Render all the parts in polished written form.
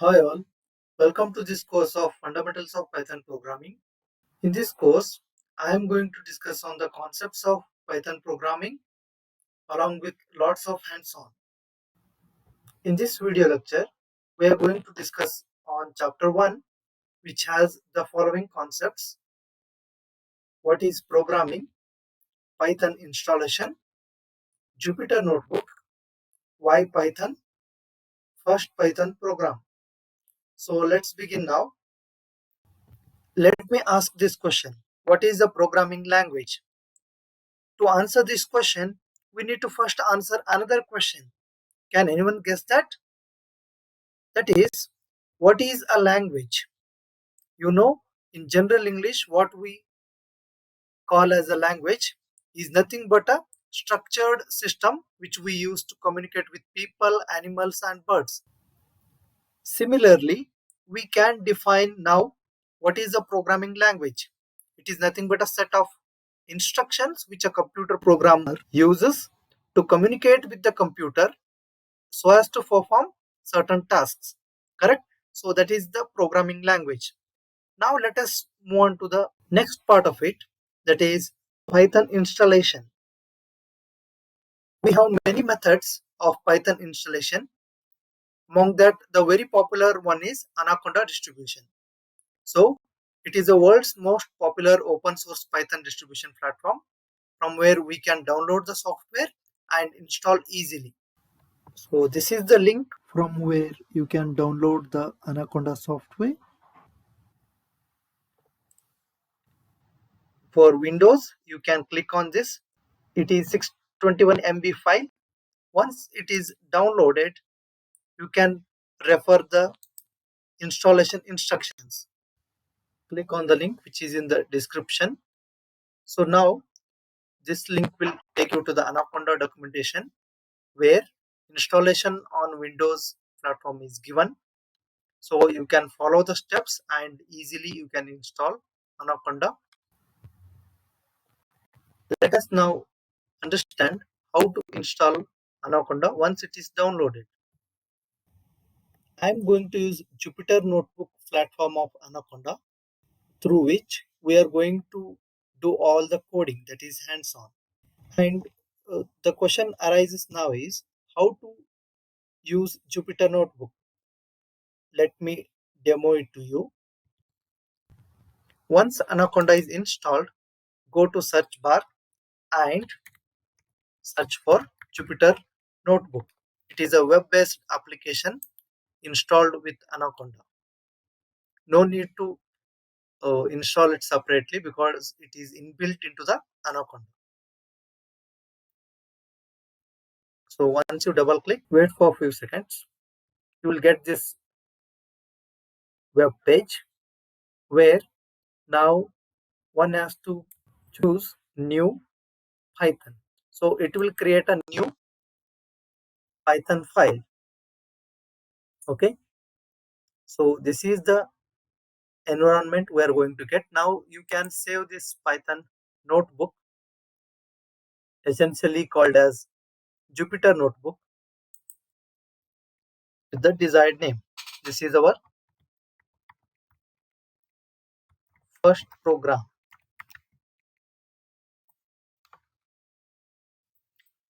Hi all, welcome to this course of Fundamentals of Python Programming. In this course, I am going to discuss on the concepts of Python programming along with lots of hands-on. In this video lecture, we are going to discuss on Chapter 1, which has the following concepts. What is programming, Python installation, Jupyter Notebook, why Python, first Python program. So let's begin now. Let me ask this question. What is the programming language? To answer this question, we need to first answer another question. Can anyone guess that? That is, what is a language? You know, in general English, what we call as a language is nothing but a structured system which we use to communicate with people, animals, and birds. Similarly, we can define now what is a programming language. It is nothing but a set of instructions which a computer programmer uses to communicate with the computer so as to perform certain tasks. Correct? So that is the programming language. Now let us move on to the next part of it, that is Python installation. We have many methods of Python installation. Among that, the very popular one is Anaconda distribution. So it is the world's most popular open source Python distribution platform from where we can download the software and install easily. So this is the link from where you can download the Anaconda software. For Windows, you can click on this. It is 621 MB file. Once it is downloaded, you can refer the installation instructions. Click on the link which is in the description. So now this link will take you to the Anaconda documentation where installation on Windows platform is given. So you can follow the steps and easily you can install Anaconda. Let us now understand how to install Anaconda once it is downloaded. I am going to use Jupyter Notebook platform of Anaconda, through which we are going to do all the coding, that is hands-on. And the question arises now is how to use Jupyter Notebook. Let me demo it to you. Once Anaconda is installed, go to search bar and search for Jupyter Notebook. It is a web-based application installed with Anaconda. No need to install it separately because it is inbuilt into the Anaconda. So once you double click, wait for a few seconds, you will get this web page where now one has to choose new Python. So it will create a new Python file. Okay. So this is the environment we are going to get. Now you can save this Python notebook, essentially called as Jupyter Notebook, with the desired name. This is our first program.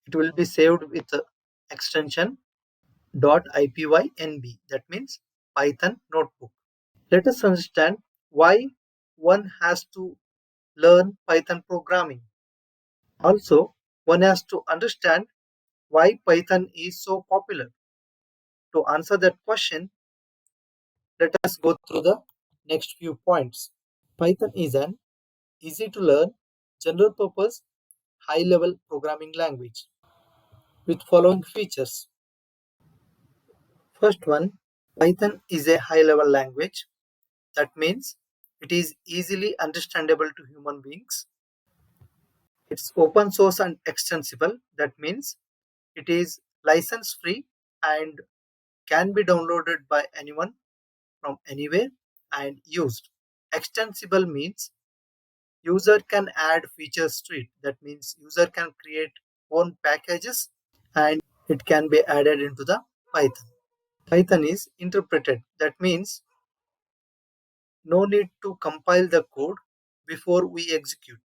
It will be saved with the extension .ipynb, that means Python notebook. Let us understand why one has to learn Python programming. Also, one has to understand why Python is so popular. To answer that question, let us go through the next few points. Python is an easy to learn, general purpose, high level programming language with following features. First one, Python is a high level language. That means it is easily understandable to human beings. It's open source and extensible. That means it is license free and can be downloaded by anyone from anywhere and used. Extensible means user can add features to it. That means user can create own packages and it can be added into the Python. Python is interpreted. That means no need to compile the code before we execute.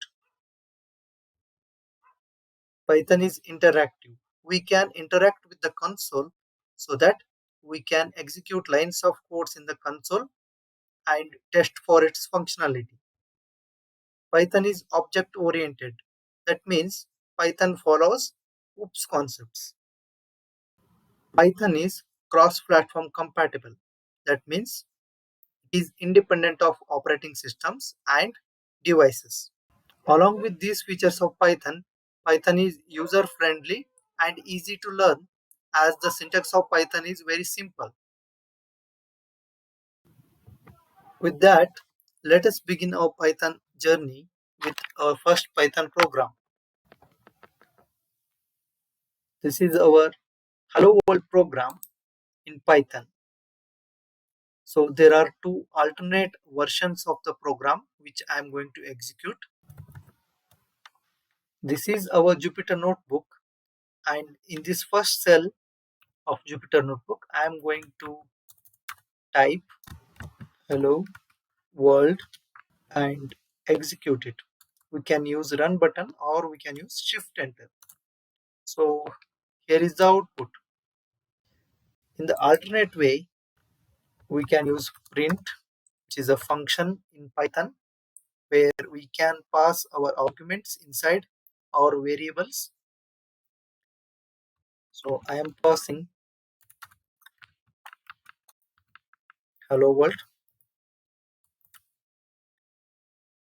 Python is interactive. We can interact with the console so that we can execute lines of codes in the console and test for its functionality. Python is object oriented. That means Python follows OOPS concepts. Python is cross platform compatible. That means it is independent of operating systems and devices. Along with these features of Python, Python is user friendly and easy to learn as the syntax of Python is very simple. With that, let us begin our Python journey with our first Python program. This is our Hello World program in Python. So there are two alternate versions of the program which I am going to execute. This is our Jupyter notebook, and in this first cell of Jupyter notebook I am going to type hello world and execute it. We can use run button or we can use shift enter. So here is the output. In the alternate way, we can use print, which is a function in Python where we can pass our arguments inside our variables. So I am passing hello world.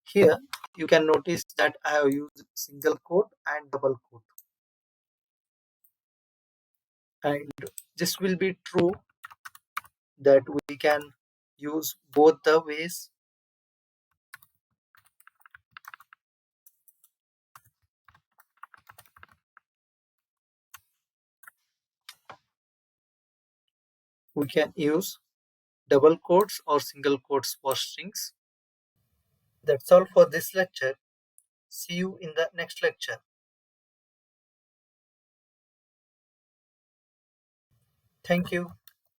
Here you can notice that I have used single quote and double quote, and this will be true that we can use both the ways. We can use double quotes or single quotes for strings. That's all for this lecture. See you in the next lecture. Thank you.